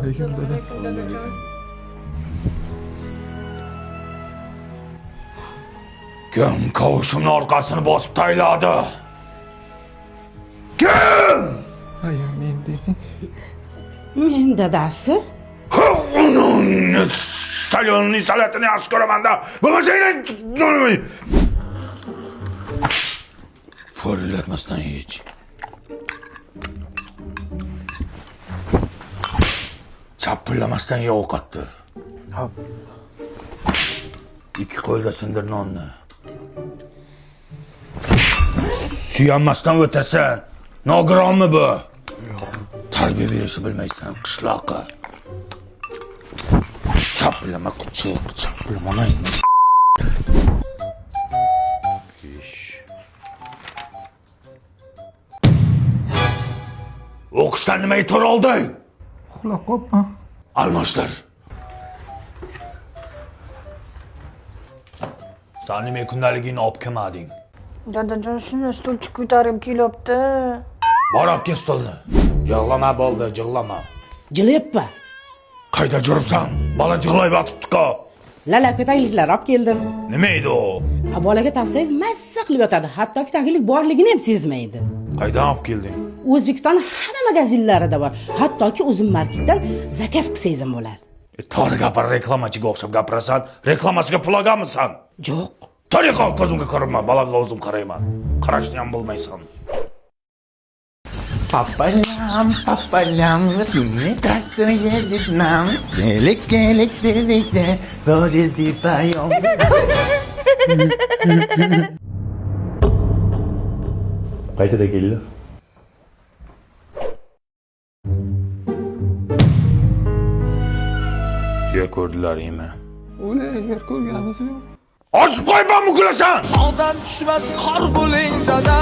alaykum dada. Kim kavushimning orqasini bosib tayladi? Kim? Hayır men deydi. Men dadasi. Salonning salatini yaxshi ko'raman-da. Bo'lmasa Fırlatmasdan hiç. Çapırlamasdan ye ovqatni. Hop. İki qo'lda sindir nonni. Suyanmasdan o'tasan. Nogironmi bu? Tarbiya berishni bilmaysan, qishloqqa. Chapirlama kuchuk, chapirlama. O'qishdan nimaga to'r olding? Uxlab qopman. Almashtir. Sen nima kundaligingni olib kelmading? Dadajon, shuni stulchi ko'tarib kelyapti. Bor olib kel stolni. Yig'lama bo'ldi, jig'lama. Jilyappa. Qayda juribsan? Bola jig'layib yotibdi-ku. Lala ko'tangliklar olib keldim. Nima edi u? Bolaga taqsangiz mazza qilib yotadi. Hattoki tanglik borligini ham sezmaydi. Qaydan olib kelding? O'zbekiston hamma magazinlarida bor. Hattoki Uzum marketdan zakaz qilsangiz ham bo'ladi. To'g'ri gapir, reklamachiga o'xshab gapirasan. Reklamasiga pul olganmisan? Yo'q. Tariqa ko'zimga ko'rinma, bolaga o'zim qarayman. Qarashni ham bilmaysan. Papalam, seni taktını yedirtmem. Gelek dedikte, dozildi payom. Qaytada keldi? Tuya ko'rdilaringmi? O'lay yer ko'rganimiz yo'q. Ochib qo'yma, muklasan! Tog'dan tushmas qor bo'ling dada.